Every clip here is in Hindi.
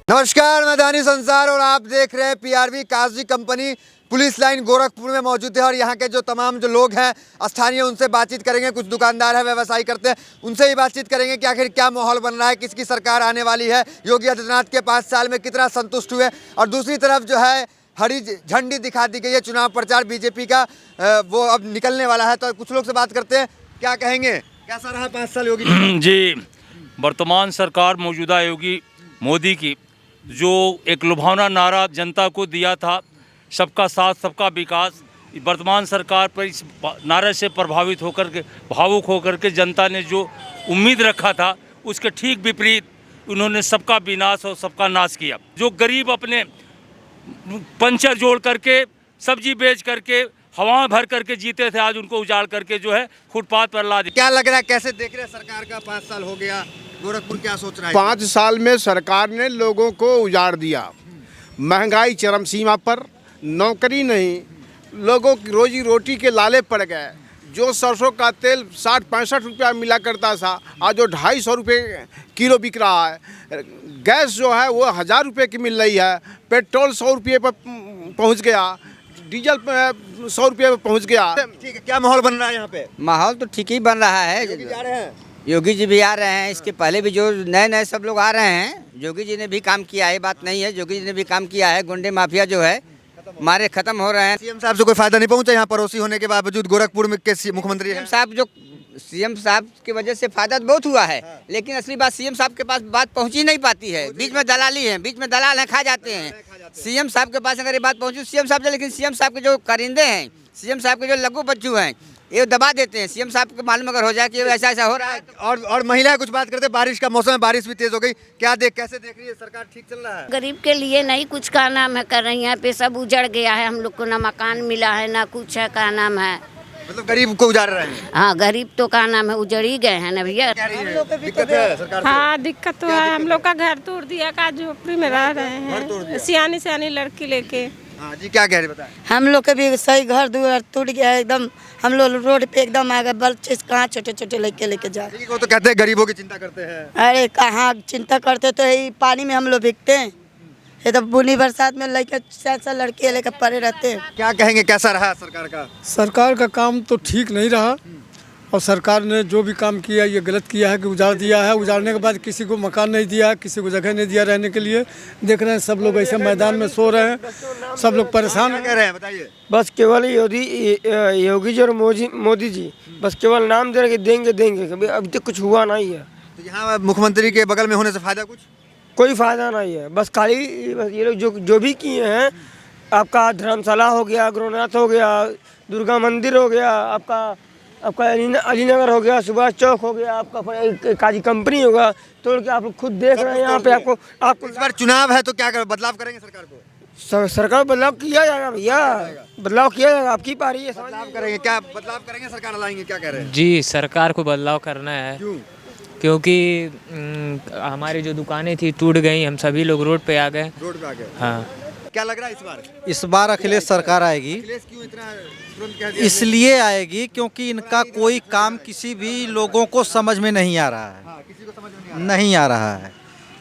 नमस्कार, मैं दानी संसार और आप देख रहे हैं पीआरवी काजी कंपनी पुलिस लाइन गोरखपुर में मौजूद है। और यहाँ के जो तमाम जो लोग हैं स्थानीय, उनसे बातचीत करेंगे। कुछ दुकानदार हैं, व्यवसाय करते हैं, उनसे ही बातचीत करेंगे कि आखिर क्या माहौल बन रहा है, किसकी सरकार आने वाली है, योगी आदित्यनाथ के 5 साल में कितना संतुष्ट हुए। और दूसरी तरफ जो है हरी झंडी दिखा दी गई है, चुनाव प्रचार बीजेपी का वो अब निकलने वाला है। तो कुछ लोग से बात करते हैं, क्या कहेंगे, कैसा रहा 5 साल योगी जी? वर्तमान सरकार मौजूदा योगी मोदी की जो एक लुभावना नारा जनता को दिया था, सबका साथ सबका विकास, वर्तमान सरकार पर इस नारे से प्रभावित होकर के, भावुक होकर के जनता ने जो उम्मीद रखा था उसके ठीक विपरीत उन्होंने सबका विनाश और सबका नाश किया। जो गरीब अपने पंचर जोड़ करके, सब्जी बेच करके, हवाएं भर करके जीते थे, आज उनको उजाड़ करके जो है फुटपाथ पर ला दिया। क्या लग रहा है, कैसे देख रहे हैं सरकार का 5 साल हो गया, गोरखपुर क्या सोच रहा है? 5 साल में सरकार ने लोगों को उजाड़ दिया। महंगाई चरम सीमा पर, नौकरी नहीं, लोगों की रोजी रोटी के लाले पड़ गए। जो सरसों का तेल 60-65 रुपया मिला करता था, आज जो 250 रुपये किलो बिक रहा है। गैस जो है वो 1000 रुपये की मिल रही है। पेट्रोल 100 रुपये पर पहुँच गया, डीजल 100 रुपये पर पहुँच गया। ठीक है, क्या माहौल बन रहा है यहाँ पे? माहौल तो ठीक ही बन रहा है। योगी जा रहे हैं? योगी जी भी आ रहे हैं, इसके पहले भी जो नए सब लोग आ रहे हैं। योगी जी ने भी काम किया है, बात नहीं है, योगी जी ने भी काम किया है। गुंडे माफिया जो है हमारे खत्म हो रहे हैं। सीएम साहब से कोई फायदा नहीं पहुंचा यहाँ पड़ोसी होने के बावजूद? गोरखपुर में के मुख्यमंत्री हैं। सीएम साहब की वजह से फायदा बहुत हुआ है, लेकिन असली बात सीएम साहब के पास बात पहुंच ही नहीं पाती है। बीच में दलाली है, बीच में दलाल हैं, खा जाते हैं। सीएम साहब के पास अगर ये बात पहुंची सीएम साहब से, लेकिन सीएम साहब के जो कारिंदे हैं, सीएम साहब के जो लघु बच्चू हैं, ये दबा देते हैं। सीएम साहब को मालूम अगर हो जाए कि ऐसा ऐसा हो रहा है। और महिलाएं कुछ बात करते हैं, बारिश का मौसम है, बारिश भी तेज हो गई, कैसे देख रही है सरकार? ठीक चल रहा है? गरीब के लिए नहीं कुछ का नाम है कर रही है। यहाँ पे सब उजड़ गया है, हम लोग को ना मकान मिला है ना कुछ है, का नाम है, मतलब गरीब को उजाड़ रहे हैं। हाँ गरीब तो का नाम है, उजड़ ही गए हैं ना भैया। दिक्कत है सरकार से? हाँ दिक्कत तो है। हम लोग का घर तोड़ दिया, का झोपड़ी में रह रहे हैं, सियानी लड़की लेके। हाँ जी, क्या कह रहे बताएं? हम लोग के भी सही घर दुआर टूट गया है एकदम। हम लोग रोड पे एकदम आ गए, बच्चे कहाँ छोटे लेके जा रहे। वो तो कहते हैं गरीबों की चिंता करते हैं। अरे कहाँ चिंता करते, तो यही पानी में हम लोग भीगते हैं। ये तो बुनी बरसात में लड़के 4 लड़के लेकर पड़े रहते हैं। क्या कहेंगे, कैसा रहा सरकार का? सरकार का काम तो ठीक नहीं रहा, और सरकार ने जो भी काम किया ये गलत किया है कि उजाड़ दिया है। उजाड़ने के बाद किसी को मकान नहीं दिया है, किसी को जगह नहीं दिया रहने के लिए। देख रहे हैं सब लोग ऐसे मैदान में सो रहे हैं, सब लोग परेशान कह रहे हैं, बताइए। बस केवल योगी जी और मोदी जी बस केवल नाम दे रहे कि देंगे, अभी तक कुछ हुआ नहीं है। तो यहाँ मुख्यमंत्री के बगल में होने से फायदा कुछ? कोई फायदा नहीं है। बस खाली ये लोग जो भी किए हैं, आपका धर्मशाला हो गया, गुरुनाथ हो गया, दुर्गा मंदिर हो गया, आपका अलीनगर हो गया, सुभाष चौक हो गया, आपका काजी कंपनी होगा, तोड़ के आप लोग खुद देख रहे हैं। यहाँ पे आपको इस बार चुनाव है तो क्या बदलाव करेंगे सरकार को? सरकार बदलाव किया जाएगा भैया, बदलाव किया जाएगा। आपकी पारी है, बदलाव करेंगे? क्या बदलाव करेंगे, सरकार लाएंगे, क्या कह रहे हैं? जी सरकार को बदलाव करना है। क्यों? क्योंकि हमारी जो दुकानें थी टूट गई, हम सभी लोग रोड पे आ गए। हाँ, क्या लग रहा है इस बार अखिलेश सरकार आएगी? अखिलेश क्यों इतना तुरंत कह दिया? इसलिए आएगी क्योंकि इनका कोई काम किसी भी लोगों को समझ में नहीं आ रहा है। हाँ, किसी को समझ में नहीं आ रहा है।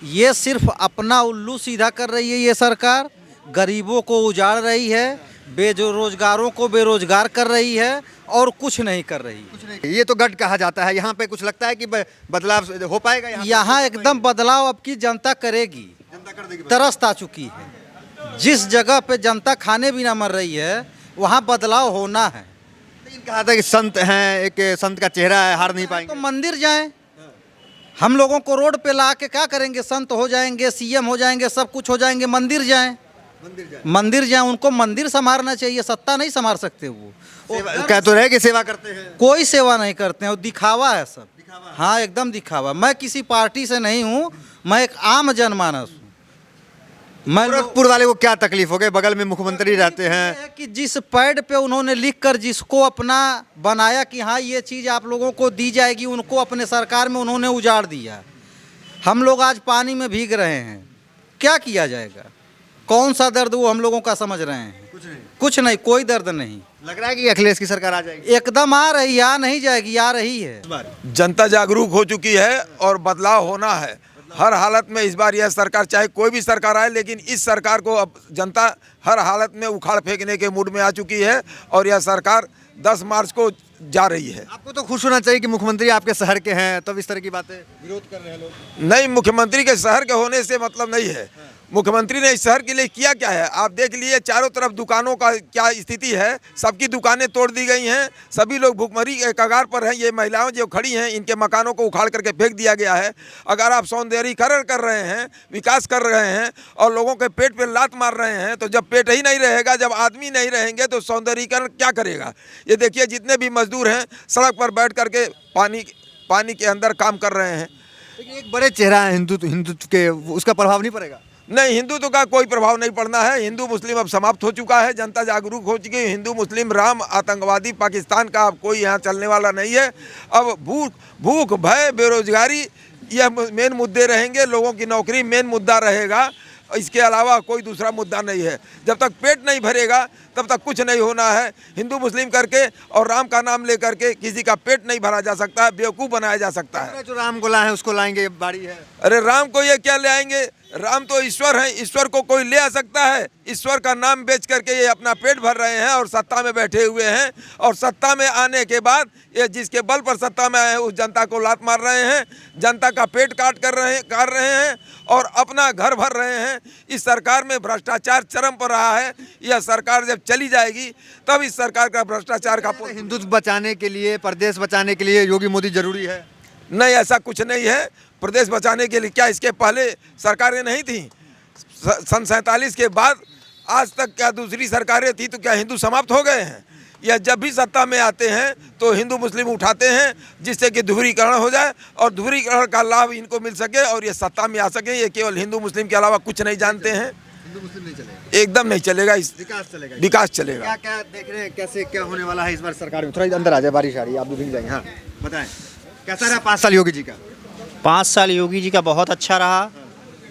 ये सिर्फ अपना उल्लू सीधा कर रही है। ये सरकार गरीबों को उजाड़ रही है, बेरोजगारों को बेरोजगार कर रही है, और कुछ नहीं कर रही। ये तो गढ़ कहा जाता है। यहाँ पे कुछ लगता है कि बदलाव हो पाएगा? यहाँ एकदम बदलाव अब की जनता करेगी। जनता कर देगी। तरस आ चुकी है। जिस जगह पे जनता खाने भी ना मर रही है, वहाँ बदलाव होना है। लेकिन कहा था कि संत हैं, एक संत का चेहरा है, हार नहीं पाएंगे। तो मंदिर जाएं। हम लोगों को रोड पे ला के क्या करेंगे? संत हो जाएंगे, सीएम हो जाएंगे, सब कुछ हो जाएंगे। मंदिर जाएं। उनको मंदिर संभालना चाहिए, सत्ता नहीं संभाल सकते वो। क्या तो रहे कि सेवा करते हैं? कोई सेवा नहीं करते हैं, वो दिखावा है सब। हाँ एकदम दिखावा। मैं किसी पार्टी से नहीं हूँ, मैं एक आम जनमानस हूँ। गोरखपुर वाले को क्या तकलीफ हो गई? बगल में मुख्यमंत्री रहते हैं कि जिस पैड पे उन्होंने लिखकर जिसको अपना बनाया कि हाँ ये चीज़ आप लोगों को दी जाएगी, उनको अपने सरकार में उन्होंने उजाड़ दिया। हम लोग आज पानी में भीग रहे हैं। क्या किया जाएगा? कौन सा दर्द वो हम लोगों का समझ रहे हैं? कुछ नहीं, कोई दर्द नहीं। लग रहा है कि अखिलेश की सरकार आ जाएगी? एकदम आ रही है, आ नहीं जाएगी, आ रही है। जनता जागरूक हो चुकी है और बदलाव होना है। हर हालत में इस बार यह सरकार, चाहे कोई भी सरकार आए, लेकिन इस सरकार को अब जनता हर हालत में उखाड़ फेंकने के मूड में आ चुकी है और यह सरकार 10 मार्च को जा रही है। आपको तो खुश होना चाहिए कि मुख्यमंत्री आपके शहर के हैं, तब इस तरह की बातें विरोध कर रहे हैं लोग। नहीं, मुख्यमंत्री के शहर के होने से मतलब नहीं है। मुख्यमंत्री ने इस शहर के लिए किया क्या है? आप देख लिए चारों तरफ दुकानों का क्या स्थिति है। सबकी दुकानें तोड़ दी गई हैं, सभी लोग भुखमरी के कगार पर हैं। ये महिलाएं जो खड़ी हैं, इनके मकानों को उखाड़ करके फेंक दिया गया है। अगर आप सौंदर्यीकरण कर रहे हैं, विकास कर रहे हैं और लोगों के पेट पे लात मार रहे हैं, तो जब पेट ही नहीं रहेगा, जब आदमी नहीं रहेंगे, तो सौंदर्यीकरण क्या करेगा? ये देखिए जितने भी मजदूर हैं सड़क पर बैठ करके पानी के अंदर काम कर रहे हैं। लेकिन एक बड़े चेहरा है हिंदुत्व के, उसका प्रभाव नहीं पड़ेगा? नहीं, हिंदुत्व का कोई प्रभाव नहीं पड़ना है। हिंदू मुस्लिम अब समाप्त हो चुका है, जनता जागरूक हो चुकी है। हिंदू मुस्लिम राम आतंकवादी पाकिस्तान का अब कोई यहाँ चलने वाला नहीं है। अब भूख भय बेरोजगारी यह मेन मुद्दे रहेंगे, लोगों की नौकरी मेन मुद्दा रहेगा। इसके अलावा कोई दूसरा मुद्दा नहीं है। जब तक पेट नहीं भरेगा तब तक कुछ नहीं होना है। हिंदू मुस्लिम करके और राम का नाम लेकर के किसी का पेट नहीं भरा जा सकता है, बेवकूफ़ बनाया जा सकता है। जो राम को लाए हैं उसको लाएंगे, बारी है। अरे राम को ये क्या ले आएंगे? राम तो ईश्वर हैं, ईश्वर को कोई ले आ सकता है? ईश्वर का नाम बेच करके ये अपना पेट भर रहे हैं और सत्ता में बैठे हुए हैं। और सत्ता में आने के बाद ये जिसके बल पर सत्ता में आए हैं उस जनता को लात मार रहे हैं, जनता का पेट काट रहे हैं और अपना घर भर रहे हैं। इस सरकार में भ्रष्टाचार चरम पर रहा है। यह सरकार जब चली जाएगी तब इस सरकार का भ्रष्टाचार का हिंदुत्व बचाने के लिए, प्रदेश बचाने के लिए योगी मोदी जरूरी है? नहीं, ऐसा कुछ नहीं है। प्रदेश बचाने के लिए क्या इसके पहले सरकारें नहीं थी? सन 47 के बाद आज तक क्या दूसरी सरकारें थी? तो क्या हिंदू समाप्त हो गए हैं? या जब भी सत्ता में आते हैं तो हिंदू मुस्लिम उठाते हैं जिससे कि ध्रुवीकरण हो जाए और ध्रुवीकरण का लाभ इनको मिल सके और ये सत्ता में आ सके। ये केवल हिंदू मुस्लिम के अलावा कुछ नहीं जानते हैं। हिंदू मुस्लिम नहीं चलेगा, एकदम नहीं चलेगा। विकास चलेगा। क्या क्या देख रहे हैं, कैसे क्या होने वाला है इस बार सरकार में? थोड़ा अंदर आ जाए, बारिश आ रही है, आप भी भीग जाएंगे। हाँ बताएं, कैसा रहा 5 साल योगी जी का? 5 साल योगी जी का बहुत अच्छा रहा।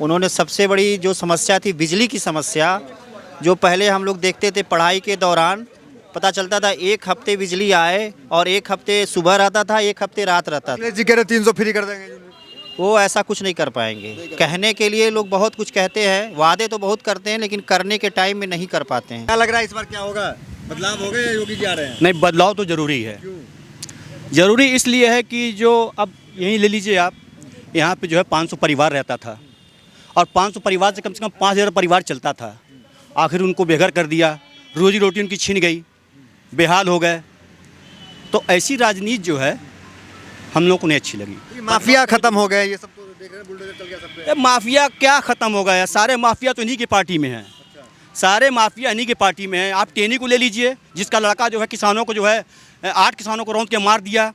उन्होंने सबसे बड़ी जो समस्या थी बिजली की समस्या, जो पहले हम लोग देखते थे पढ़ाई के दौरान पता चलता था 1 हफ्ते बिजली आए और 1 हफ्ते सुबह रहता था, 1 हफ्ते रात रहता था। जी कह रहे 300 फ्री कर देंगे। वो ऐसा कुछ नहीं कर पाएंगे। कहने के लिए लोग बहुत कुछ कहते हैं, वादे तो बहुत करते हैं, लेकिन करने के टाइम में नहीं कर पाते हैं। क्या लग रहा है इस बार क्या होगा? बदलाव हो गए, योगी जी आ रहे हैं? नहीं, बदलाव तो ज़रूरी है। ज़रूरी इसलिए है कि जो अब यहीं ले लीजिए आप, यहाँ पे जो है 500 परिवार रहता था और 500 परिवार से कम 5000 परिवार चलता था। आखिर उनको बेघर कर दिया, रोजी रोटी उनकी छिन गई, बेहाल हो गए। तो ऐसी राजनीति जो है हम लोग को नहीं अच्छी लगी। माफिया खत्म हो गए, ये सब तो देख रहे हैं, बुलडोजर चल गया सब पे। माफिया क्या ख़त्म हो गया? सारे माफिया तो इन्हीं की पार्टी में हैं। सारे माफिया इन्हीं की पार्टी में हैं। आप टेनी को ले लीजिए, जिसका लड़का जो है किसानों को जो है 8 किसानों को रौंद के मार दिया।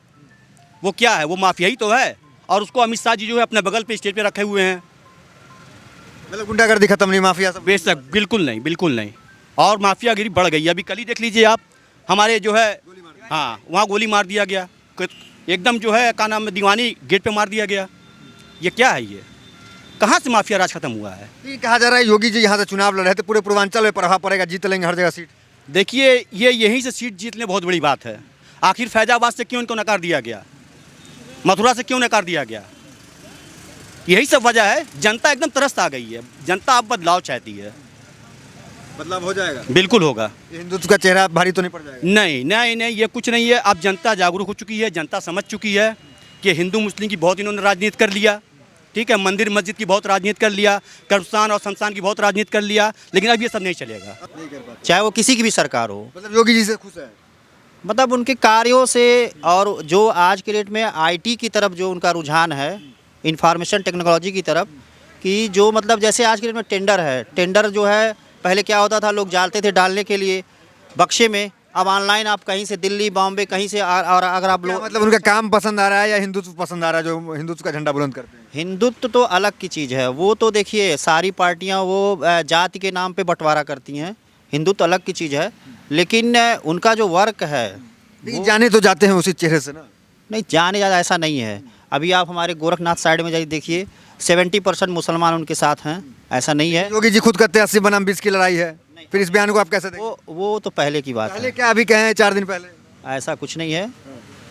वो क्या है? वो माफिया ही तो है। और उसको अमित शाह जी जो है अपने बगल पे स्टेज पे रखे हुए हैं। मतलब गुंडागर्दी खत्म नहीं, माफिया सब? बेशक बिल्कुल नहीं, बिल्कुल नहीं। और माफियागिरी बढ़ गई। अभी कल ही देख लीजिए आप, हमारे जो है हाँ वहाँ गोली मार दिया गया एकदम, जो है क्या नाम है, दीवानी गेट पे मार दिया गया। ये क्या है? ये कहाँ से माफिया राज खत्म हुआ है? कहा जा रहा है योगी जी यहाँ से चुनाव लड़ रहे थे, पूरे पूर्वांचल में प्रभाव पड़ेगा, जीत लेंगे हर जगह सीट। देखिए, ये यहीं से सीट जीत लें बहुत बड़ी बात है। आखिर फैजाबाद से क्यों इनको नकार दिया गया? मथुरा से क्यों नकार दिया गया? यही सब वजह है। जनता एकदम तरस आ गई है। जनता अब बदलाव चाहती है। बदलाव हो जाएगा? बिल्कुल होगा। हिंदुत्व का चेहरा भारी तो नहीं पड़ जाएगा? नहीं नहीं नहीं, ये कुछ नहीं है। अब जनता जागरूक हो चुकी है, जनता समझ चुकी है कि हिंदू मुस्लिम की बहुत इन्होंने राजनीति कर लिया। ठीक है, मंदिर मस्जिद की बहुत राजनीति कर लिया, कब्रिस्तान और शमशान की बहुत राजनीति कर लिया, लेकिन अब ये सब नहीं चलेगा, चाहे वो किसी की भी सरकार हो। मतलब योगी जी से खुश है? मतलब उनके कार्यों से, और जो आज के डेट में आईटी की तरफ जो उनका रुझान है, इंफॉर्मेशन टेक्नोलॉजी की तरफ, कि जो मतलब जैसे आज के डेट में टेंडर है, टेंडर जो है पहले क्या होता था, लोग जाते थे डालने के लिए बक्से में। अब ऑनलाइन आप कहीं से दिल्ली बॉम्बे कहीं से और अगर आप लोग, मतलब उनका काम पसंद आ रहा है या हिंदुत्व पसंद आ रहा है, जो हिंदुत्व का झंडा बुलंद करते हैं? हिंदुत्व तो अलग की चीज़ है। वो तो देखिए सारी पार्टियां वो जाति के नाम पे बंटवारा करती हैं। हिंदुत्व अलग की चीज़ है, लेकिन उनका जो वर्क है, जाने तो जाते हैं उसी चेहरे से ना? नहीं, जाने ज़्यादा ऐसा नहीं है। अभी आप हमारे गोरखनाथ साइड में जाइए, देखिए 70% मुसलमान उनके साथ हैं। ऐसा नहीं है। योगी जी खुद कहते हैं 80 बनाम 20 की लड़ाई है। फिर इस बयान को आप कैसे देखते हैं? वो तो पहले की बात पहले है। क्या अभी कहे हैं 4 दिन पहले? ऐसा कुछ नहीं है।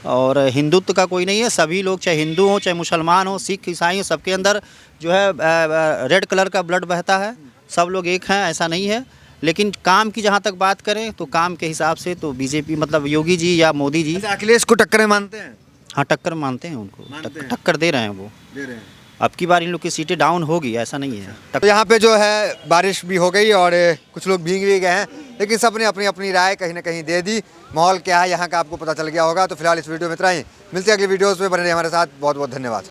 और हिंदुत्व का कोई नहीं है। सभी लोग चाहे हिंदू हो चाहे मुसलमान हो सिख ईसाई हो सबके अंदर जो है रेड कलर का ब्लड बहता है। सब लोग एक हैं, ऐसा नहीं है। लेकिन काम की जहाँ तक बात करें तो काम के हिसाब से तो बीजेपी मतलब योगी जी या मोदी जी अखिलेश को टक्कर मानते हैं? हाँ टक्कर मानते हैं उनको, टक्कर दे रहे हैं वो। अब की बार इन लोग की सीटें डाउन होगी, ऐसा नहीं है। तो यहाँ पे जो है बारिश भी हो गई और कुछ लोग भीग भी गए हैं, लेकिन सबने अपनी अपनी राय कहीं ना कहीं दे दी। माहौल क्या है यहाँ का आपको पता चल गया होगा। तो फिलहाल इस वीडियो में इतना ही, मिलते हैं अगली वीडियोस में, बने रहिए हमारे साथ। बहुत बहुत धन्यवाद।